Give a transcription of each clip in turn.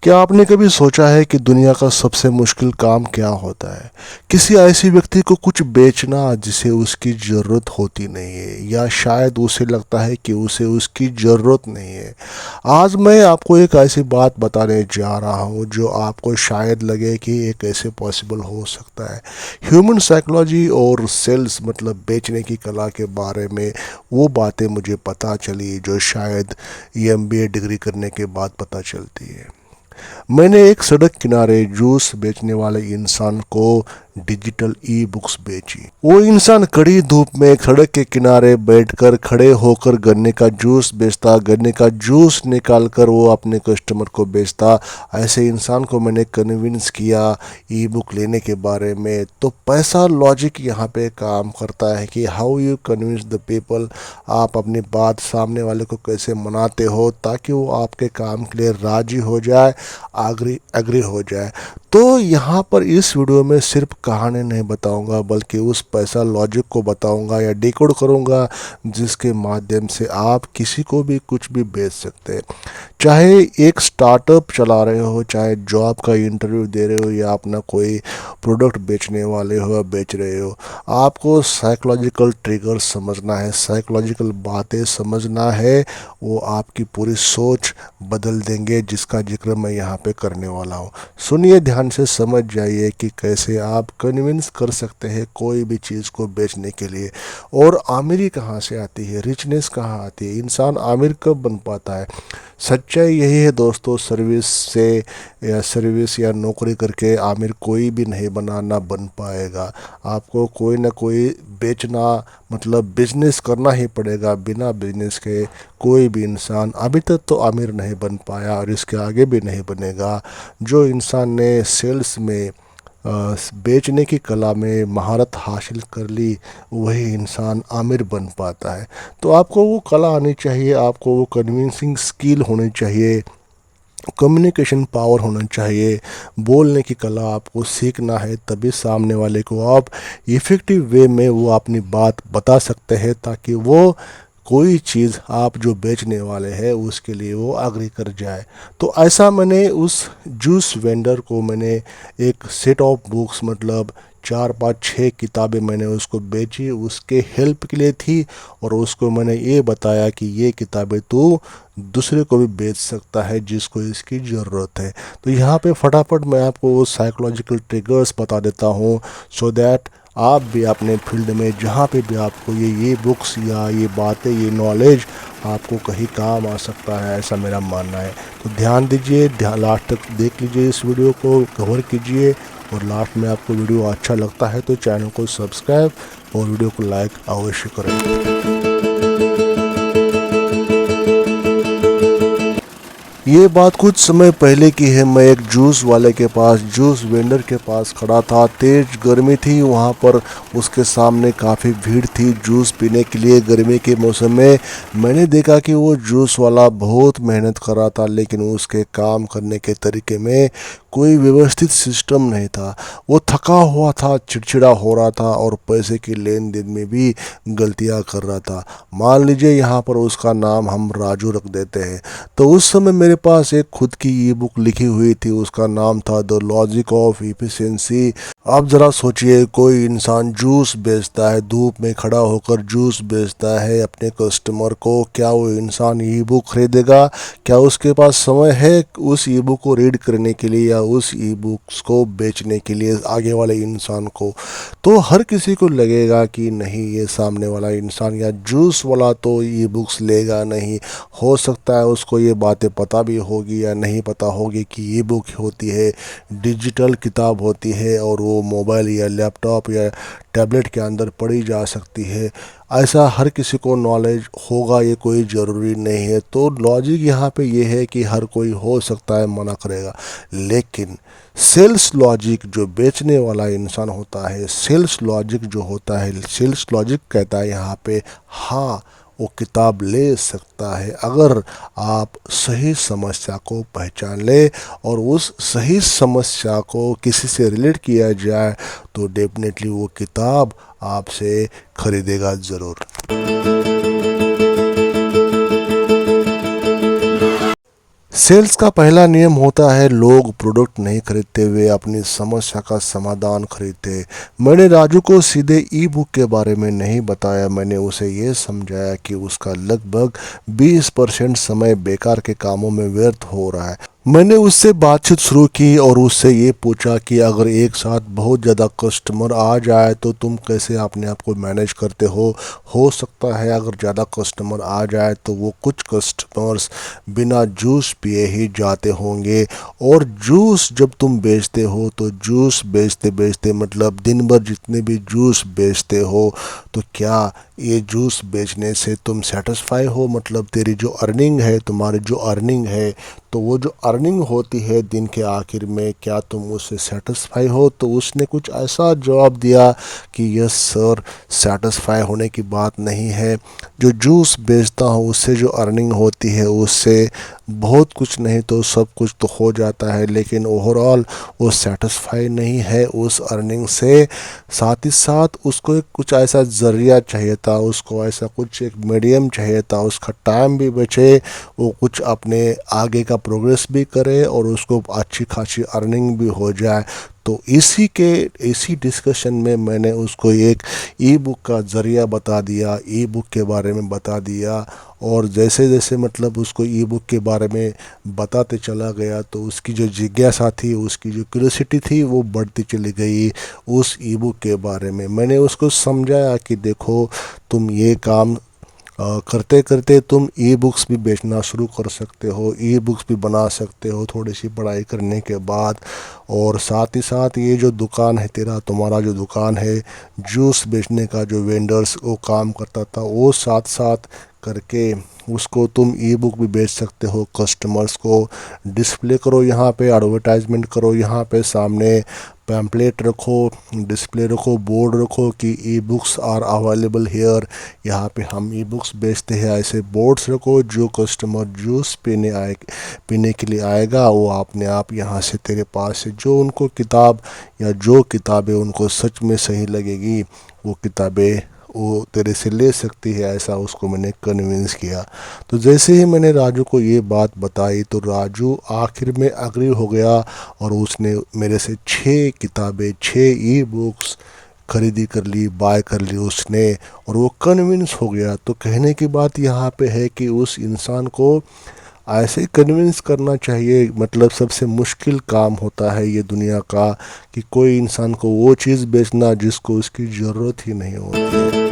क्या आपने कभी सोचा है कि दुनिया का सबसे मुश्किल काम क्या होता है? किसी ऐसी व्यक्ति को कुछ बेचना जिसे उसकी ज़रूरत होती नहीं है, या शायद उसे लगता है कि उसे उसकी ज़रूरत नहीं है। आज मैं आपको एक ऐसी बात बताने जा रहा हूँ जो आपको शायद लगे कि ये कैसे पॉसिबल हो सकता है। ह्यूमन साइकोलॉजी और सेल्स मतलब बेचने की कला के बारे में वो बातें मुझे पता चली जो शायद एमबीए डिग्री करने के बाद पता चलती है। मैंने एक सड़क किनारे जूस बेचने वाले इंसान को डिजिटल ई बुक्स बेची। वो इंसान कड़ी धूप में एक सड़क के किनारे बैठकर खड़े होकर गन्ने का जूस बेचता, गन्ने का जूस निकाल कर वो अपने कस्टमर को बेचता। ऐसे इंसान को मैंने कन्विंस किया ई बुक लेने के बारे में। तो पैसा लॉजिक यहाँ पे काम करता है कि how you convince the people. आप अपनी बात सामने वाले को कैसे मनाते हो ताकि वो आपके काम के लिए राजी हो जाए, एग्री हो जाए। तो यहाँ पर इस वीडियो में सिर्फ कहानी नहीं बताऊंगा बल्कि उस पैसा लॉजिक को बताऊंगा या डिकोड करूंगा जिसके माध्यम से आप किसी को भी कुछ भी बेच सकते हैं। चाहे एक स्टार्टअप चला रहे हो, चाहे जॉब का इंटरव्यू दे रहे हो, या अपना कोई प्रोडक्ट बेचने वाले हो या बेच रहे हो, आपको साइकोलॉजिकल ट्रिगर समझना है, साइकोलॉजिकल बातें समझना है। वो आपकी पूरी सोच बदल देंगे जिसका जिक्र मैं यहाँ पे करने वाला हूँ। सुनिए ध्यान से, समझ जाइए कि कैसे आप कन्विंस कर सकते हैं कोई भी चीज़ को बेचने के लिए। और आमिरी कहाँ से आती है, रिचनेस कहाँ आती है, इंसान आमिर कब बन पाता है। सच्चाई यही है दोस्तों, सर्विस या नौकरी करके आमिर कोई भी नहीं ना बन पाएगा। आपको कोई ना कोई बेचना मतलब बिजनेस करना ही पड़ेगा। बिना बिजनेस के कोई भी इंसान अभी तक तो आमिर नहीं बन पाया और इसके आगे भी नहीं बनेगा। जो इंसान ने सेल्स में बेचने की कला में महारत हासिल कर ली वही इंसान आमिर बन पाता है। तो आपको वो कला आनी चाहिए, आपको वो कन्विंसिंग स्किल होनी चाहिए, कम्युनिकेशन पावर होना चाहिए, बोलने की कला आपको सीखना है। तभी सामने वाले को आप इफ़ेक्टिव वे में वो अपनी बात बता सकते हैं ताकि वो कोई चीज़ आप जो बेचने वाले हैं उसके लिए वो एग्री कर जाए। तो ऐसा मैंने उस जूस वेंडर को मैंने एक सेट ऑफ बुक्स मतलब 4 5 6 किताबें मैंने उसको बेची, उसके हेल्प के लिए थी। और उसको मैंने ये बताया कि ये किताबें तो दूसरे को भी बेच सकता है जिसको इसकी ज़रूरत है। तो यहाँ पे फटाफट मैं आपको वो साइकोलॉजिकल ट्रिगर्स बता देता हूँ सो दैट आप भी अपने फील्ड में जहाँ पे भी आपको ये बुक्स या ये बातें, ये नॉलेज आपको कहीं काम आ सकता है, ऐसा मेरा मानना है। तो ध्यान दीजिए, लास्ट तक देख लीजिए, इस वीडियो को कवर कीजिए। और लास्ट में आपको वीडियो अच्छा लगता है तो चैनल को सब्सक्राइब और वीडियो को लाइक अवश्य करें। ये बात कुछ समय पहले की है। मैं एक जूस वाले के पास, जूस वेंडर के पास खड़ा था। तेज गर्मी थी वहाँ पर, उसके सामने काफ़ी भीड़ थी जूस पीने के लिए। गर्मी के मौसम में मैंने देखा कि वो जूस वाला बहुत मेहनत कर रहा था, लेकिन उसके काम करने के तरीके में कोई व्यवस्थित सिस्टम नहीं था। वो थका हुआ था, चिड़चिड़ा हो रहा था और पैसे की लेन देन में भी गलतियाँ कर रहा था। मान लीजिए यहाँ पर उसका नाम हम राजू रख देते हैं। तो उस समय मेरे पास एक खुद की ई बुक लिखी हुई थी, उसका नाम था द लॉजिक ऑफ इफिशिएंसी। आप ज़रा सोचिए, कोई इंसान जूस बेचता है, धूप में खड़ा होकर जूस बेचता है अपने कस्टमर को। क्या वो इंसान ई बुक खरीदेगा? क्या उसके पास समय है उस ई बुक को रीड करने के लिए या उस ई बुक्स को बेचने के लिए आगे वाले इंसान को? तो हर किसी को लगेगा कि नहीं, ये सामने वाला इंसान या जूस वाला तो ई बुक्स लेगा नहीं। हो सकता है उसको ये बातें पता भी होगी या नहीं पता होगी कि ई बुक होती है, डिजिटल किताब होती है और वो मोबाइल या लैपटॉप या टैबलेट के अंदर पढ़ी जा सकती है। ऐसा हर किसी को नॉलेज होगा ये कोई ज़रूरी नहीं है। तो लॉजिक यहाँ पे ये है कि हर कोई हो सकता है मना करेगा, लेकिन सेल्स लॉजिक जो बेचने वाला इंसान होता है, सेल्स लॉजिक जो होता है, सेल्स लॉजिक कहता है यहाँ पे हाँ वो किताब ले सकता है अगर आप सही समस्या को पहचान ले और उस सही समस्या को किसी से रिलेट किया जाए तो डेफिनेटली वो किताब आपसे खरीदेगा ज़रूर। सेल्स का पहला नियम होता है लोग प्रोडक्ट नहीं खरीदते हुए अपनी समस्या का समाधान खरीदते। मैंने राजू को सीधे ई बुक के बारे में नहीं बताया, मैंने उसे ये समझाया कि उसका लगभग 20% समय बेकार के कामों में व्यर्थ हो रहा है। मैंने उससे बातचीत शुरू की और उससे ये पूछा कि अगर एक साथ बहुत ज़्यादा कस्टमर आ जाए तो तुम कैसे अपने आप को मैनेज करते हो सकता है अगर ज़्यादा कस्टमर आ जाए तो वो कुछ कस्टमर्स बिना जूस पिए ही जाते होंगे, और जूस जब तुम बेचते हो तो जूस बेचते बेचते मतलब दिन भर जितने भी जूस बेचते हो तो क्या ये जूस बेचने से तुम सेटिस्फाई हो, मतलब तेरी जो अर्निंग है, तुम्हारी जो अर्निंग है, तो वो जो अर्निंग होती है दिन के आखिर में क्या तुम उससे सेटिस्फाई हो। तो उसने कुछ ऐसा जवाब दिया कि यस सर, सेटिस्फाई होने की बात नहीं है, जो जूस बेचता हूँ उससे जो अर्निंग होती है उससे बहुत कुछ नहीं तो सब कुछ तो हो जाता है, लेकिन ओवरऑल वो सेटिस्फाई नहीं है उस अर्निंग से। साथ ही साथ उसको एक कुछ ऐसा ज़रिया चाहिए था, उसको ऐसा कुछ एक मीडियम चाहिए था, उसका टाइम भी बचे, वो कुछ अपने आगे का प्रोग्रेस भी करे और उसको अच्छी खासी अर्निंग भी हो जाए। तो इसी डिस्कशन में मैंने उसको एक ई बुक का ज़रिया बता दिया, ई बुक के बारे में बता दिया, और जैसे जैसे मतलब उसको ई बुक के बारे में बताते चला गया तो उसकी जो जिज्ञासा थी, उसकी जो क्यूरियोसिटी थी वो बढ़ती चली गई उस ई बुक के बारे में। मैंने उसको समझाया कि देखो तुम ये काम करते करते तुम ई बुक्स भी बेचना शुरू कर सकते हो, ई बुक्स भी बना सकते हो थोड़ी सी पढ़ाई करने के बाद। और साथ ही साथ ये जो दुकान है तेरा, तुम्हारा जो दुकान है जूस बेचने का, जो वेंडर्स वो काम करता था वो साथ साथ करके उसको तुम ई बुक भी बेच सकते हो, कस्टमर्स को डिस्प्ले करो, यहाँ पे एडवर्टाइजमेंट करो, यहाँ पे सामने पैम्पलेट रखो, डिस्प्ले रखो, बोर्ड रखो कि e books are available here, यहाँ पे हम ई बुक्स बेचते हैं, ऐसे बोर्ड्स रखो, जो कस्टमर जूस पीने के लिए आएगा वो अपने आप यहाँ से तेरे पास से जो उनको किताब या जो किताबें उनको सच में सही लगेगी वो किताबें वो तेरे से ले सकती है, ऐसा उसको मैंने कन्विंस किया। तो जैसे ही मैंने राजू को ये बात बताई तो राजू आखिर में अग्री हो गया और उसने मेरे से 6 किताबें, 6 ई बुक्स खरीदी कर ली, बाय कर ली उसने, और वो कन्विंस हो गया। तो कहने की बात यहाँ पे है कि उस इंसान को ऐसे ही कन्विंस करना चाहिए, मतलब सबसे मुश्किल काम होता है ये दुनिया का कि कोई इंसान को वो चीज़ बेचना जिसको उसकी ज़रूरत ही नहीं होती है।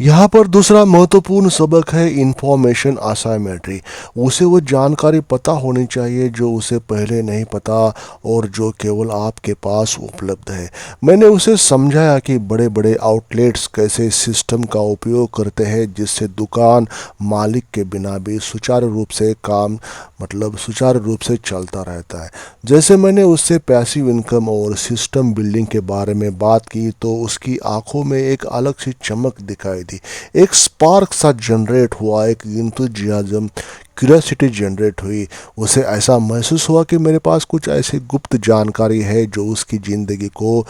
यहाँ पर दूसरा महत्वपूर्ण सबक है इंफॉर्मेशन असाइमेट्री। उसे वो जानकारी पता होनी चाहिए जो उसे पहले नहीं पता और जो केवल आपके पास उपलब्ध है। मैंने उसे समझाया कि बड़े बड़े आउटलेट्स कैसे सिस्टम का उपयोग करते हैं जिससे दुकान मालिक के बिना भी सुचारू रूप से काम मतलब सुचारू रूप से चलता रहता है। जैसे मैंने उससे पैसिव इनकम और सिस्टम बिल्डिंग के बारे में बात की तो उसकी आंखों में एक अलग सी चमक दिखाई दी, एक स्पार्क सा जनरेट हुआ, एक इंथुजियाज्म, क्यूरियोसिटी जनरेट हुई। उसे ऐसा महसूस हुआ कि मेरे पास कुछ ऐसी गुप्त जानकारी है जो उसकी ज़िंदगी को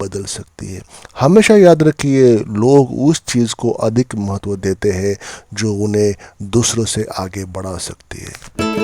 बदल सकती है। हमेशा याद रखिए, लोग उस चीज़ को अधिक महत्व देते हैं जो उन्हें दूसरों से आगे बढ़ा सकती है।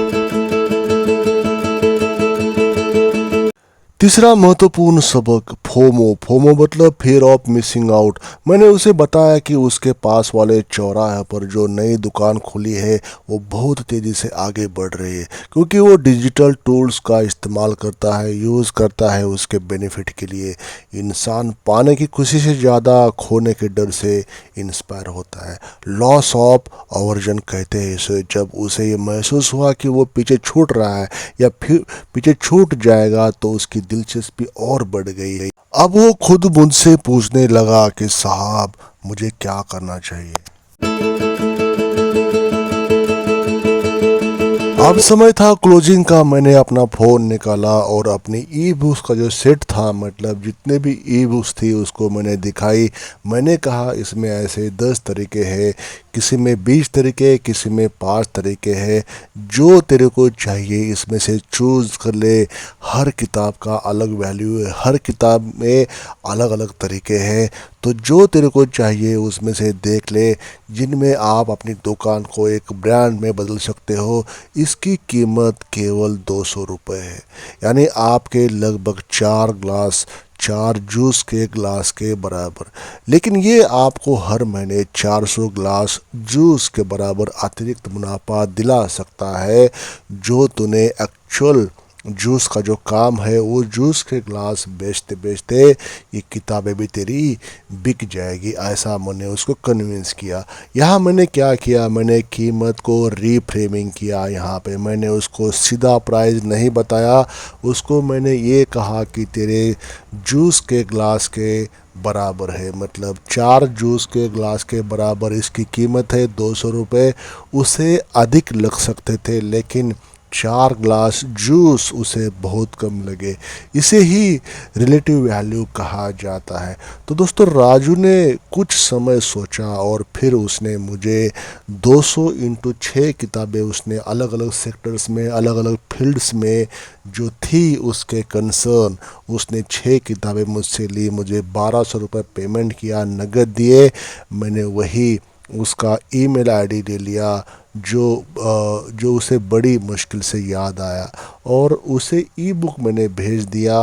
तीसरा महत्वपूर्ण सबक फोमो। फोमो मतलब फियर ऑफ मिसिंग आउट। मैंने उसे बताया कि उसके पास वाले चौराहे पर जो नई दुकान खुली है वो बहुत तेज़ी से आगे बढ़ रही है क्योंकि वो डिजिटल टूल्स का इस्तेमाल करता है, यूज़ करता है उसके बेनिफिट के लिए। इंसान पाने की खुशी से ज़्यादा खोने के डर से इंस्पायर होता है। लॉस ऑफ अवर्जन कहते हैं इसे। जब उसे ये महसूस हुआ कि वो पीछे छूट रहा है या फिर पीछे छूट जाएगा तो उसकी दिलचस्पी और बढ़ गई है। अब वो खुद मुझसे पूछने लगा कि साहब मुझे क्या करना चाहिए। अब समय था क्लोजिंग का। मैंने अपना फ़ोन निकाला और अपनी ई बुक्स का जो सेट था, मतलब जितने भी ई बुक्स थी उसको मैंने दिखाई। मैंने कहा इसमें ऐसे 10 तरीके हैं, किसी में 20 तरीके, किसी में 5 तरीके हैं, जो तेरे को चाहिए इसमें से चूज़ कर ले। हर किताब का अलग वैल्यू है, हर किताब में अलग अलग तरीके हैं। तो जो तेरे को चाहिए उसमें से देख ले, जिनमें आप अपनी दुकान को एक ब्रांड में बदल सकते हो। इसकी कीमत केवल 200 रुपये है, यानी आपके लगभग 4 ग्लास, 4 जूस के ग्लास के बराबर। लेकिन ये आपको हर महीने 400 ग्लास जूस के बराबर अतिरिक्त मुनाफा दिला सकता है, जो तूने एक्चुअल जूस का जो काम है वो जूस के ग्लास बेचते बेचते ये किताबें भी तेरी बिक जाएगी। ऐसा मैंने उसको कन्विंस किया। यहाँ मैंने क्या किया, मैंने कीमत को रीफ्रेमिंग किया। यहाँ पे मैंने उसको सीधा प्राइस नहीं बताया, उसको मैंने ये कहा कि तेरे जूस के ग्लास के बराबर है, मतलब 4 जूस के ग्लास के बराबर इसकी कीमत है 200 रुपये। उसे अधिक लग सकते थे, लेकिन 4 ग्लास जूस उसे बहुत कम लगे। इसे ही रिलेटिव वैल्यू कहा जाता है। तो दोस्तों, राजू ने कुछ समय सोचा और फिर उसने मुझे 200 इंटू 6 किताबें, उसने अलग अलग सेक्टर्स में, अलग अलग फील्ड्स में जो थी उसके कंसर्न, उसने 6 किताबें मुझसे ली। मुझे 1200 रुपये पेमेंट किया, नगद दिए। मैंने वही उसका ईमेल आईडी ले लिया जो उसे बड़ी मुश्किल से याद आया, और उसे ई बुक मैंने भेज दिया।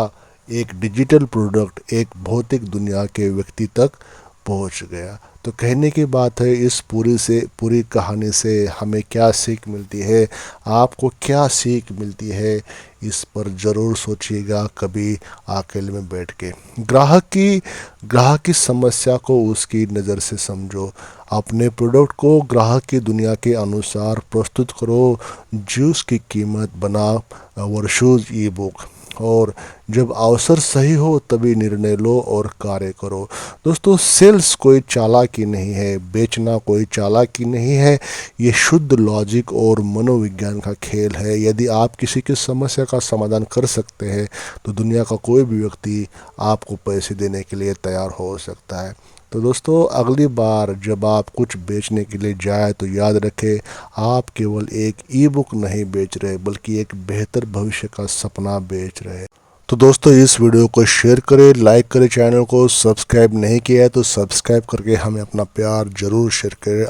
एक डिजिटल प्रोडक्ट एक भौतिक दुनिया के व्यक्ति तक पहुंच गया। तो कहने की बात है, इस पूरी कहानी से हमें क्या सीख मिलती है, आपको क्या सीख मिलती है, इस पर ज़रूर सोचिएगा कभी अकेले में बैठ के। ग्राहक की समस्या को उसकी नज़र से समझो, अपने प्रोडक्ट को ग्राहक की दुनिया के अनुसार प्रस्तुत करो। जूस की कीमत बना वर्शोज ई बुक, और जब अवसर सही हो तभी निर्णय लो और कार्य करो। दोस्तों, सेल्स कोई चालाकी नहीं है, बेचना कोई चालाकी नहीं है, ये शुद्ध लॉजिक और मनोविज्ञान का खेल है। यदि आप किसी की समस्या का समाधान कर सकते हैं तो दुनिया का कोई भी व्यक्ति आपको पैसे देने के लिए तैयार हो सकता है। तो दोस्तों, अगली बार जब आप कुछ बेचने के लिए जाए तो याद रखें, आप केवल एक ई बुक नहीं बेच रहे, बल्कि एक बेहतर भविष्य का सपना बेच रहे हैं। तो दोस्तों, इस वीडियो को शेयर करें, लाइक करें, चैनल को सब्सक्राइब नहीं किया है तो सब्सक्राइब करके हमें अपना प्यार ज़रूर शेयर करें।